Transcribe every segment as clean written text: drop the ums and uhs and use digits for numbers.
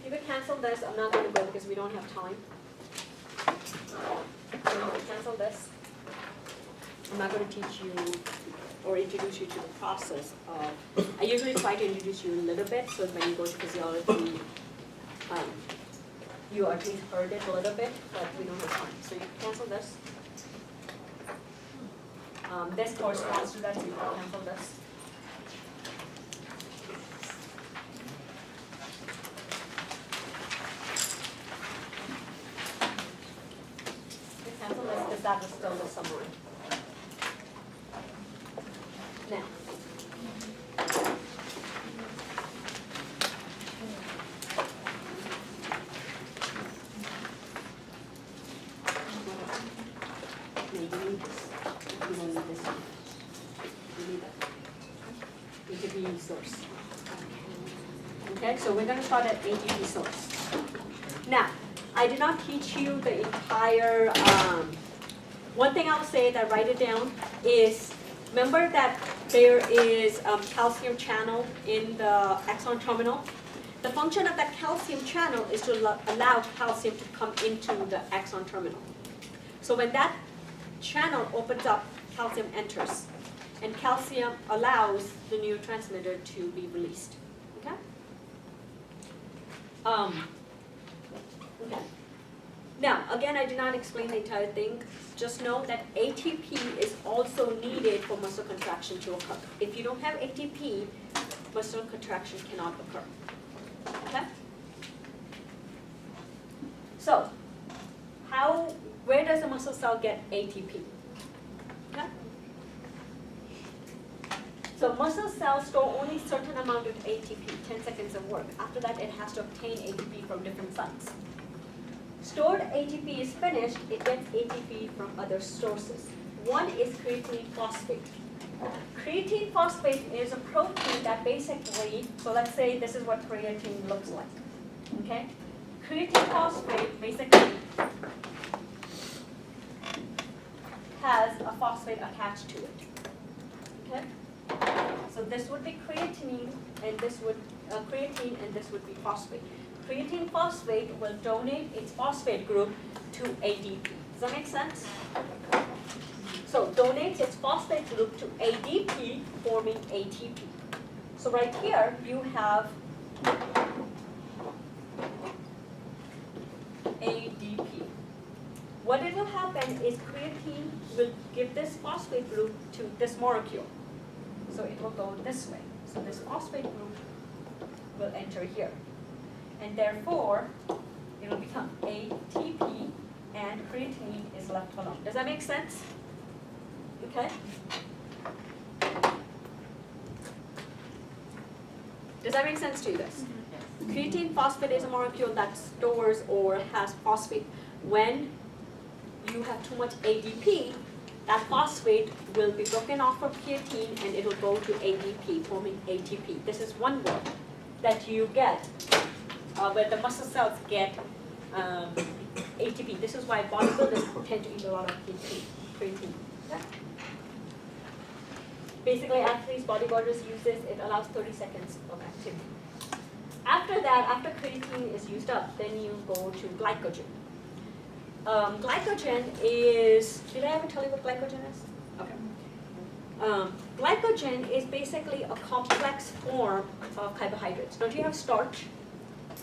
You can cancel this. I'm not going to go because we don't have time. So you can cancel this. I'm not going to teach you or introduce you to the process of, I usually try to introduce you a little bit so when you go to physiology, you at least heard it a little bit, but we don't have time. So you can cancel this. This corresponds to that, so you can cancel this. You can cancel this because that was still the summary. Now, you need this. You don't need this. You need that. ATP source. Okay, so we're going to start at ATP source. Now, I did not teach you the entire, one thing I'll say that write it down is, remember that there is a calcium channel in the axon terminal? The function of that calcium channel is to allow calcium to come into the axon terminal. So when that channel opens up, calcium enters. And calcium allows the neurotransmitter to be released. Okay? Okay. Now, again, I did not explain the entire thing. Just know that ATP is also needed for muscle contraction to occur. If you don't have ATP, muscle contraction cannot occur. Okay? So, where does the muscle cell get ATP? Okay? So muscle cells store only a certain amount of ATP, 10 seconds of work. After that, it has to obtain ATP from different sites. Stored ATP is finished, it gets ATP from other sources. One is creatine phosphate. Creatine phosphate is a protein that basically, so let's say this is what creatine looks like. Okay? Creatine phosphate basically has a phosphate attached to it. Okay? So this would be creatine, and this would be phosphate. Creatine phosphate will donate its phosphate group to ADP. Does that make sense? So donates its phosphate group to ADP, forming ATP. So right here you have ADP. What it will happen is creatine will give this phosphate group to this molecule. So it will go this way. So this phosphate group will enter here. And therefore, it will become ATP and creatine is left alone. Does that make sense? Okay? Does that make sense to you guys? Creatine phosphate is a molecule that stores or has phosphate. When you have too much ADP, that phosphate will be broken off from creatine and it will go to ADP, forming ATP. This is one word that you get where the muscle cells get ATP. This is why bodybuilders tend to eat a lot of creatine. Okay? Basically, athletes, bodybuilders use this. It allows 30 seconds of activity. After that, after creatine is used up, then you go to glycogen. Glycogen is, did I ever tell you what glycogen is? Okay. Glycogen is basically a complex form of carbohydrates. Don't you have starch?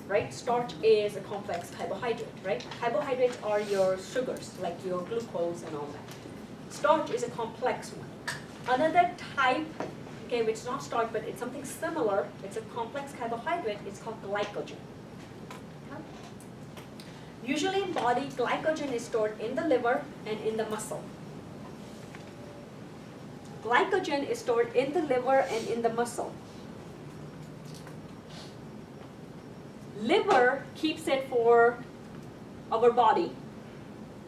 Right? Starch is a complex carbohydrate, right? Carbohydrates are your sugars, like your glucose and all that. Starch is a complex one. Another type, okay, which is not starch, but it's something similar, it's a complex carbohydrate, it's called glycogen. Okay? Usually in body, glycogen is stored in the liver and in the muscle. Glycogen is stored in the liver and in the muscle. Liver keeps it for our body,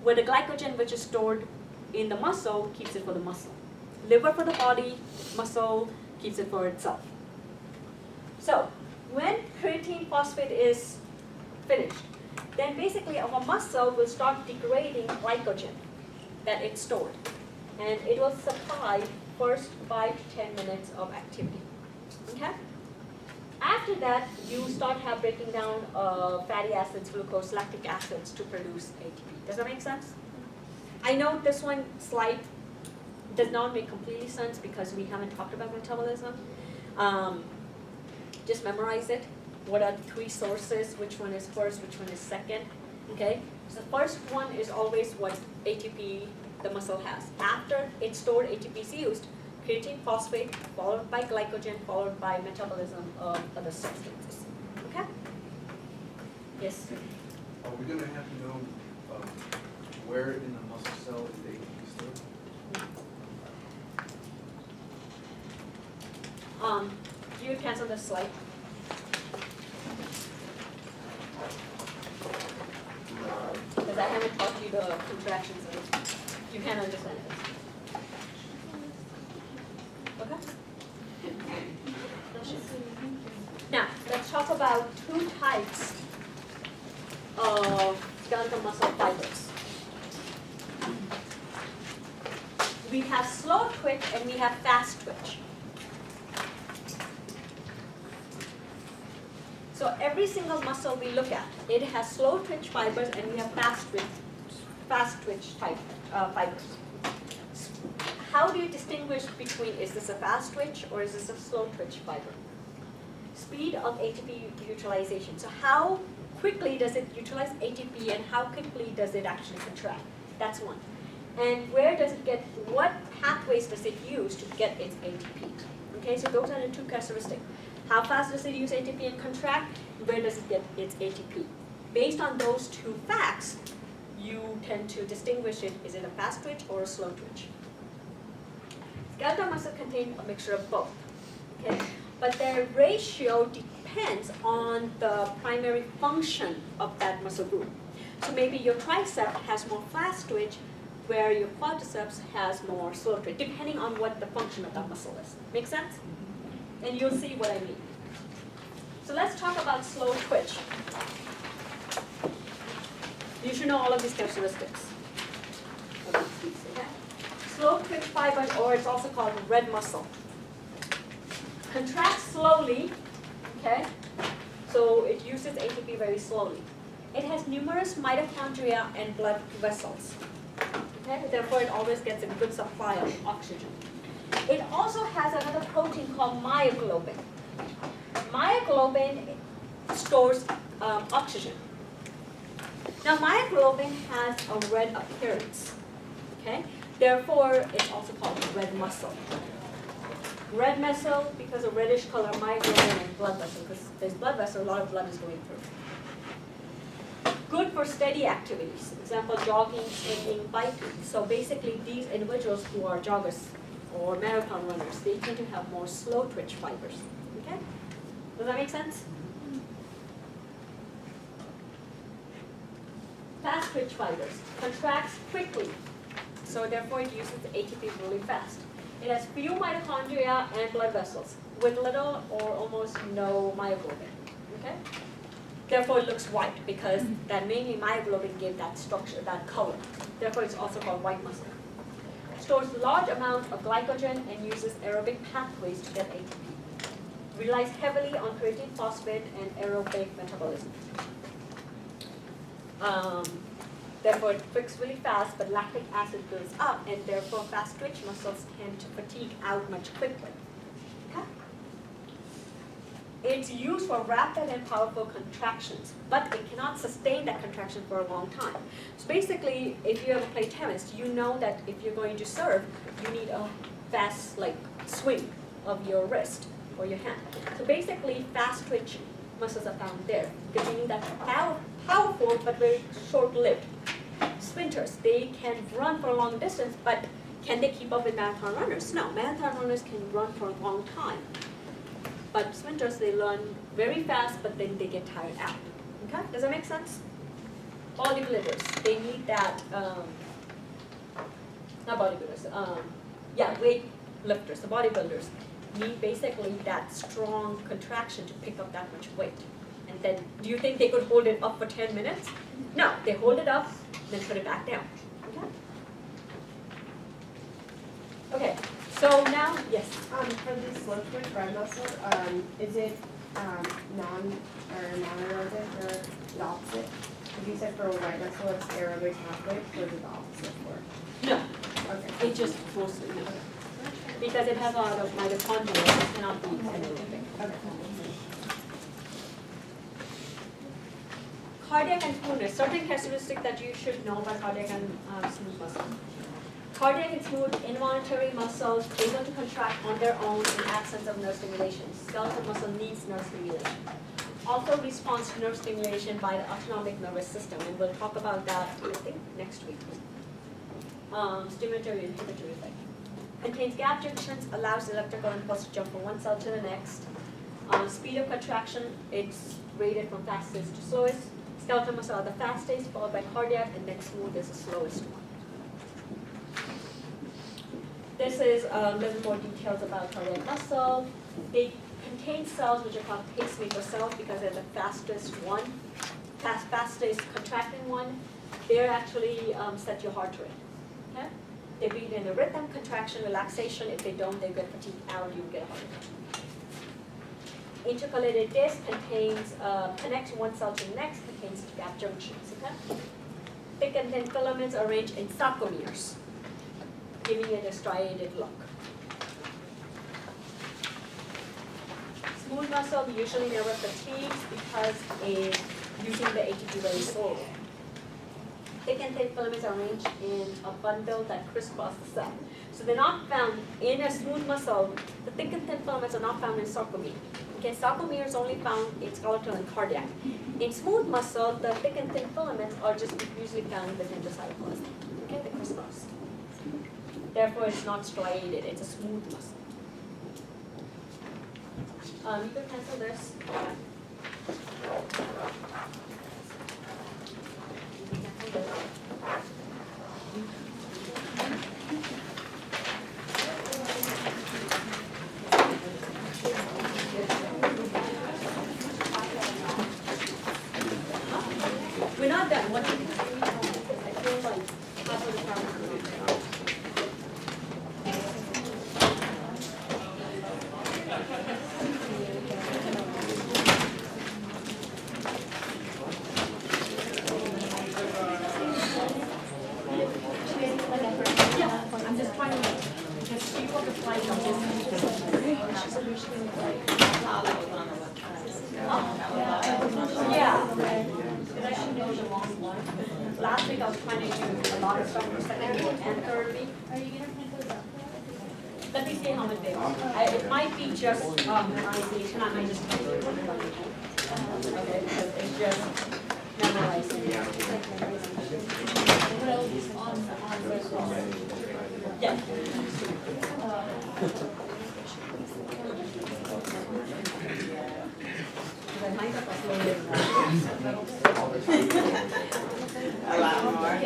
where the glycogen which is stored in the muscle keeps it for the muscle. Liver for the body, muscle keeps it for itself. So when creatine phosphate is finished, then basically our muscle will start degrading glycogen that it stored. And it will supply first 5 to 10 minutes of activity. Okay? After that, you start breaking down fatty acids, glucose, lactic acids to produce ATP. Does that make sense? I know this one slide does not make completely sense because we haven't talked about metabolism. Just memorize it. What are the three sources? Which one is first? Which one is second? Okay. So the first one is always what ATP the muscle has. After it's stored, ATP is used. Creatine, phosphate, followed by glycogen, followed by metabolism of other substances. Okay? Yes? Are we going to have to know where in the muscle cell is the ATP stored? You cancel the slide. Because I haven't taught you the contractions of it. You can't understand this. Okay? Now, let's talk about two types of skeletal muscle fibers. We have slow twitch and we have fast twitch. So every single muscle we look at, it has slow twitch fibers and we have fast twitch type fibers. How do you distinguish between, is this a fast twitch or is this a slow twitch fiber? Speed of ATP utilization. So how quickly does it utilize ATP and how quickly does it actually contract? That's one. And where does it get, what pathways does it use to get its ATP? Okay, so those are the two characteristics. How fast does it use ATP and contract? Where does it get its ATP? Based on those two facts, you tend to distinguish it, is it a fast twitch or a slow twitch? Skeletal muscle contains a mixture of both, okay? But their ratio depends on the primary function of that muscle group. So maybe your tricep has more fast twitch, where your quadriceps has more slow twitch, depending on what the function of that muscle is. Make sense? And you'll see what I mean. So let's talk about slow twitch. You should know all of these characteristics. Okay. Slow twitch fiber, or it's also called red muscle. Contracts slowly, okay? So it uses ATP very slowly. It has numerous mitochondria and blood vessels. Okay? Therefore, it always gets a good supply of oxygen. It also has another protein called myoglobin. Myoglobin stores oxygen. Now, myoglobin has a red appearance. Okay? Therefore, it's also called red muscle. Red muscle because of reddish color, myoglobin, and blood vessel. Because there's blood vessel, a lot of blood is going through. Good for steady activities. Example, jogging, swimming, biking. So basically, these individuals who are joggers or marathon runners, they tend to have more slow twitch fibers. Okay? Does that make sense? Fast twitch fibers. Contracts quickly. So therefore it uses ATP really fast. It has few mitochondria and blood vessels with little or almost no myoglobin. Okay? Therefore it looks white because that mainly myoglobin gave that structure, that color. Therefore it's also called white muscle. Stores large amounts of glycogen and uses aerobic pathways to get ATP. Relies heavily on creatine, phosphate, and aerobic metabolism. Therefore, it quicks really fast, but lactic acid builds up, and therefore fast twitch muscles tend to fatigue out much quickly. Okay? It's used for rapid and powerful contractions, but it cannot sustain that contraction for a long time. So basically, if you ever play tennis, you know that if you're going to serve, you need a fast swing of your wrist or your hand. So basically, fast twitch muscles are found there, because you need that powerful but very short-lived. Sprinters, they can run for a long distance, but can they keep up with marathon runners? No, marathon runners can run for a long time. But sprinters, they run very fast, but then they get tired out. Okay, does that make sense? Bodybuilders, they need that, not bodybuilders, weight lifters, the bodybuilders need basically that strong contraction to pick up that much weight. And then, do you think they could hold it up for 10 minutes? No, they hold it up, then put it back down. Okay? Okay, so now, yes? For this slow twitch red muscle, is it non-aerobic or the opposite? If you said for white muscle it's aerobic pathway, what is the opposite for? No, Okay. it just mostly no. Because it has a lot of mitochondria, it cannot be anaerobic. Okay. Cardiac and smoothness, certain characteristics that you should know about cardiac and smooth muscle. Cardiac and smooth involuntary muscles able to contract on their own in absence of nerve stimulation. Skeletal muscle needs nerve stimulation. Also responds to nerve stimulation by the autonomic nervous system, and we'll talk about that, I think, next week. Stimulatory and inhibitory effect. Contains gap junctions, allows electrical impulse to jump from one cell to the next. Speed of contraction, it's rated from fastest to slowest. Skeletal muscle are the fastest, followed by cardiac, and then smooth is the slowest one. This is a little more details about cardiac muscle. They contain cells which are called pacemaker cells because they're the fastest one, fastest contracting one. They're actually set your heart rate. Okay? They beat in a rhythm, contraction, relaxation. If they don't, they get fatigue out, you get a heart attack. Intercalated disc contains, connects one cell to the next, contains gap junctions. Okay? Thick and thin filaments arranged in sarcomeres, giving it a striated look. Smooth muscle usually never fatigues because it's using the ATP very slowly. Thick and thin filaments are arranged in a bundle that crisscross the cell. So they're not found in a smooth muscle. The thick and thin filaments are not found in sarcomere. Okay, sarcomere is only found in skeletal and cardiac. In smooth muscle, the thick and thin filaments are just usually found within the cytoplasm. Okay, they crisscross. Therefore, it's not striated. It's a smooth muscle. You can cancel this. We're not done. What do you think? I feel like half of the problems are not done. I'm just trying to just see what the slides on this. Yeah. Did I should know the wrong one? Last week I was trying to do a lot of stuff for second week and third week. Are you gonna print those out? Let me see how much they are. It might be just memorization. I might just tell you one by one. Okay, because it's just memorizing. Yeah. I might have uploaded A lot more.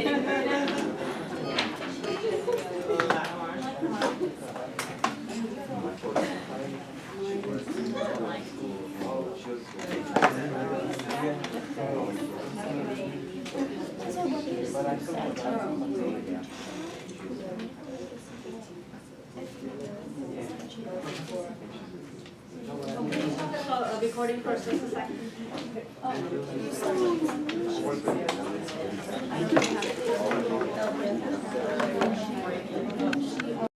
recording for just a second.